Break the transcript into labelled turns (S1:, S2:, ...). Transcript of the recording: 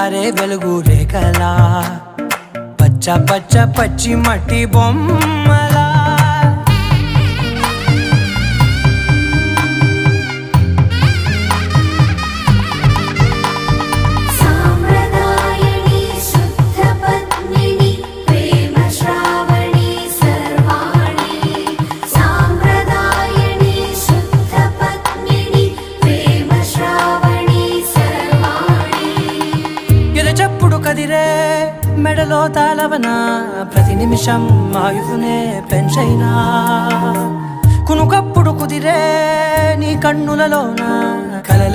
S1: జారే వెలుగు రేఖలా పచ్చ పచ్చ పచ్చి మట్టి బొమ్మలా చెప్పుడు కదిరే మెడలో తాళవన ప్రతి నిమిషం ఆయుధునే పెంచైనా కునుకప్పుడు కుదిరే నీ కన్నులలోన కలల